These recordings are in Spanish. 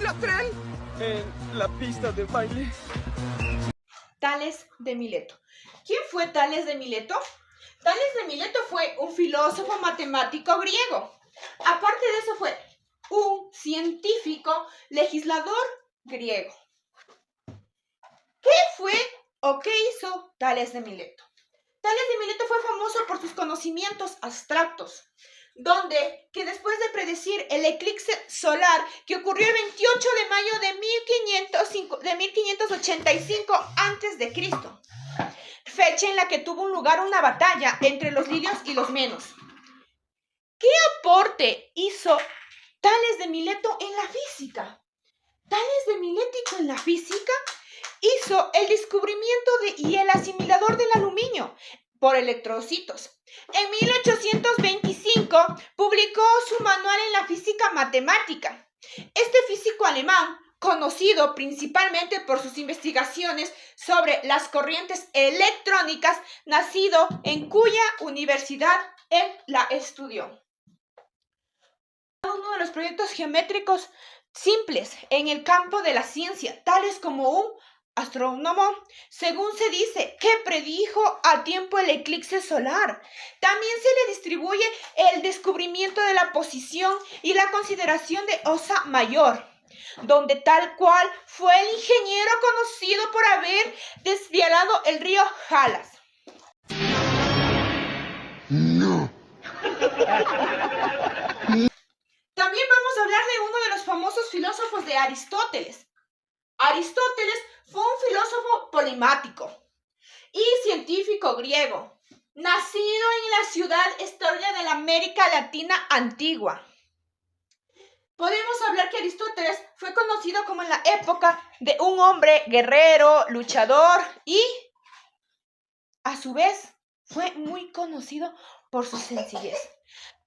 lo creen? En la pista de baile. Tales de Mileto. ¿Quién fue Tales de Mileto? Tales de Mileto fue un filósofo matemático griego. Aparte de eso fue un científico legislador griego. ¿Qué fue o qué hizo Tales de Mileto? Tales de Mileto fue famoso por sus conocimientos abstractos, que después de predecir el eclipse solar que ocurrió el 28 de mayo de 1585 a.C., fecha en la que tuvo lugar una batalla entre los lirios y los menos. ¿Qué aporte hizo Tales de Mileto en la física? Tales de Mileto en la física hizo el descubrimiento y el asimilador del aluminio por electrocitos. En 1825 publicó su manual en la física matemática. Este físico alemán, conocido principalmente por sus investigaciones sobre las corrientes electrónicas, nacido en cuya universidad él la estudió. Uno de los proyectos geométricos simples en el campo de la ciencia, tales como un astrónomo, según se dice, que predijo a tiempo el eclipse solar. También se le distribuye el descubrimiento de la posición y la consideración de Osa Mayor, donde tal cual fue el ingeniero conocido por haber desviado el río Jalas. No. También vamos a hablar de uno de los famosos filósofos de Aristóteles. Aristóteles fue un filósofo polimático y científico griego, nacido en la ciudad Estoria de la América Latina antigua. Podemos hablar que Aristóteles fue conocido como en la época de un hombre guerrero, luchador y, a su vez, fue muy conocido por su sencillez.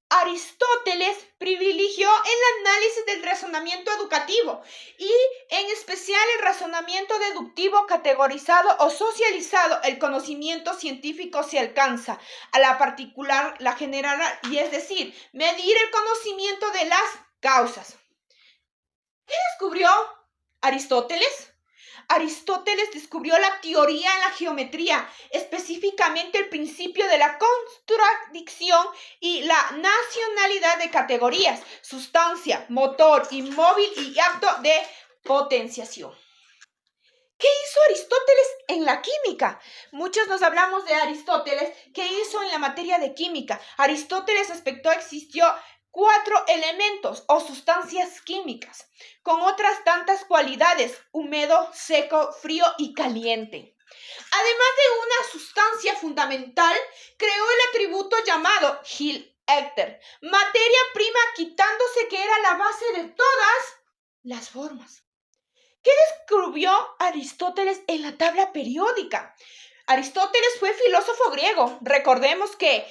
Aristóteles privilegió el análisis del razonamiento educativo y, en especial, el razonamiento deductivo categorizado o socializado. El conocimiento científico se alcanza a la particular, la general, y es decir, medir el conocimiento de las causas. ¿Qué descubrió Aristóteles? Aristóteles descubrió la teoría en la geometría, específicamente el principio de la contradicción y la nacionalidad de categorías, sustancia, motor, inmóvil y acto de potenciación. ¿Qué hizo Aristóteles en la química? Muchos nos hablamos de Aristóteles. ¿Qué hizo en la materia de química? Aristóteles existió 4 elementos o sustancias químicas, con otras tantas cualidades: húmedo, seco, frío y caliente. Además de una sustancia fundamental, creó el atributo llamado Hil-Éter, materia prima, quitándose que era la base de todas las formas. ¿Qué descubrió Aristóteles en la tabla periódica? Aristóteles fue filósofo griego. Recordemos que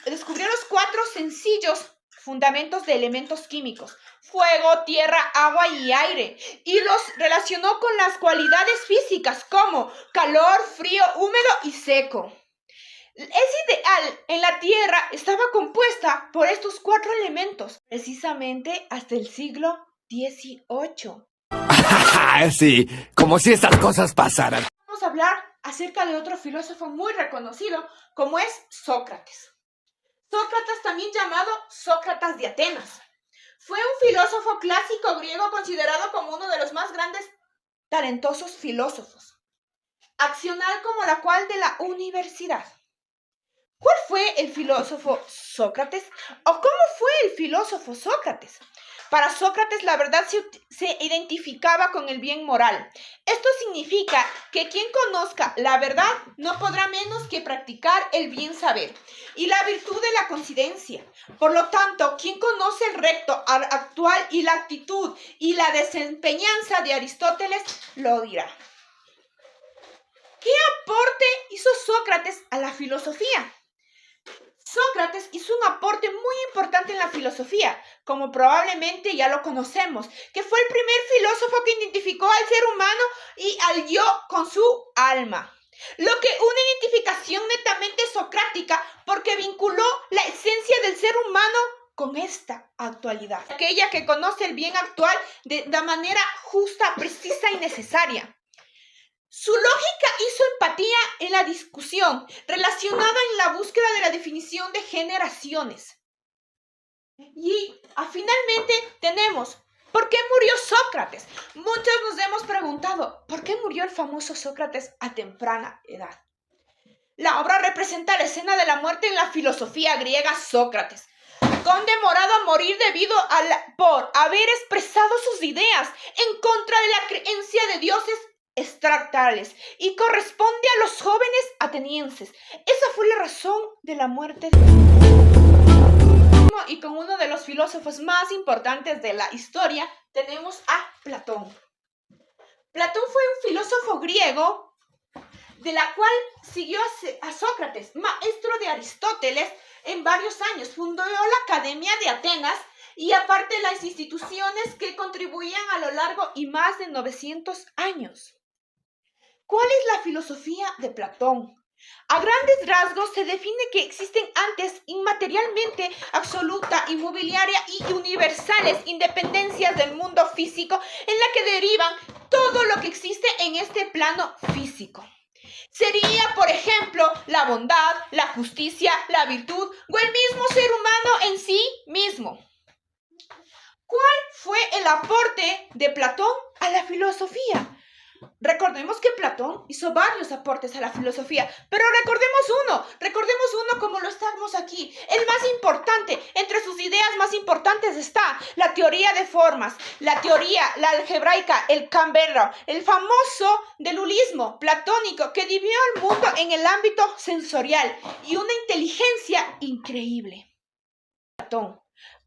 descubrió los 4 sencillos fundamentos de elementos químicos: fuego, tierra, agua y aire, y los relacionó con las cualidades físicas como calor, frío, húmedo y seco. Es ideal, en la Tierra estaba compuesta por estos 4 elementos, precisamente hasta el siglo XVIII. Sí, como si estas cosas pasaran. Vamos a hablar acerca de otro filósofo muy reconocido, como es Sócrates. Sócrates, también llamado Sócrates de Atenas, fue un filósofo clásico griego considerado como uno de los más grandes, talentosos filósofos, accional como la cual de la universidad. ¿Cuál fue el filósofo Sócrates? ¿O cómo fue el filósofo Sócrates? Para Sócrates, la verdad se identificaba con el bien moral. Esto significa que quien conozca la verdad no podrá menos que practicar el bien saber y la virtud de la coincidencia. Por lo tanto, quien conoce el recto actual y la actitud y la desempeñanza de Aristóteles lo dirá. ¿Qué aporte hizo Sócrates a la filosofía? Sócrates hizo un aporte muy importante en la filosofía, como probablemente ya lo conocemos, que fue el primer filósofo que identificó al ser humano y al yo con su alma. Lo que una identificación netamente socrática, porque vinculó la esencia del ser humano con esta actualidad. Aquella que conoce el bien actual de manera justa, precisa y necesaria. Su lógica hizo empatía en la discusión, relacionada en la búsqueda de la definición de generaciones. Y finalmente tenemos, ¿por qué murió Sócrates? Muchos nos hemos preguntado, ¿por qué murió el famoso Sócrates a temprana edad? La obra representa la escena de la muerte en la filosofía griega. Sócrates, condenado a morir por haber expresado sus ideas en contra de la creencia de dioses estatales y corresponde a los jóvenes atenienses. Esa fue la razón de la muerte y con uno de los filósofos más importantes de la historia tenemos a Platón. Platón fue un filósofo griego de la cual siguió a Sócrates, maestro de Aristóteles en varios años. Fundó la Academia de Atenas y aparte las instituciones que contribuían a lo largo y más de 900 años. ¿Cuál es la filosofía de Platón? A grandes rasgos se define que existen antes inmaterialmente absoluta, inmobiliaria y universales independencias del mundo físico en la que derivan todo lo que existe en este plano físico. Sería, por ejemplo, la bondad, la justicia, la virtud o el mismo ser humano en sí mismo. ¿Cuál fue el aporte de Platón a la filosofía? Recordemos que Platón hizo varios aportes a la filosofía, pero recordemos uno como lo estamos aquí. El más importante, entre sus ideas más importantes está la teoría de formas, la algebraica, el camberro, el famoso dualismo platónico que dividió al mundo en el ámbito sensorial y una inteligencia increíble.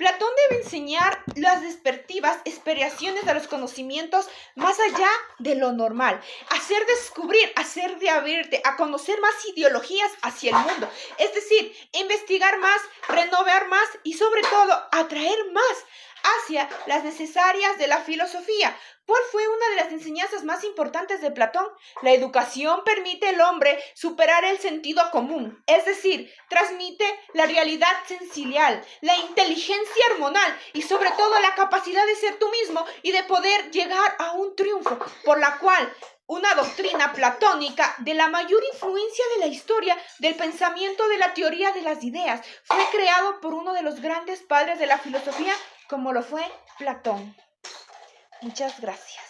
Platón debe enseñar las respectivas explicaciones de los conocimientos más allá de lo normal, hacer descubrir, hacer de abrirte a conocer más ideologías hacia el mundo, es decir, investigar más, renovar más y sobre todo atraer más hacia las necesarias de la filosofía. ¿Cuál fue una de las enseñanzas más importantes de Platón? La educación permite al hombre superar el sentido común, es decir, transmite la realidad sensorial, la inteligencia hormonal y sobre todo la capacidad de ser tú mismo y de poder llegar a un triunfo, por la cual una doctrina platónica de la mayor influencia de la historia del pensamiento de la teoría de las ideas fue creado por uno de los grandes padres de la filosofía como lo fue Platón. Muchas gracias.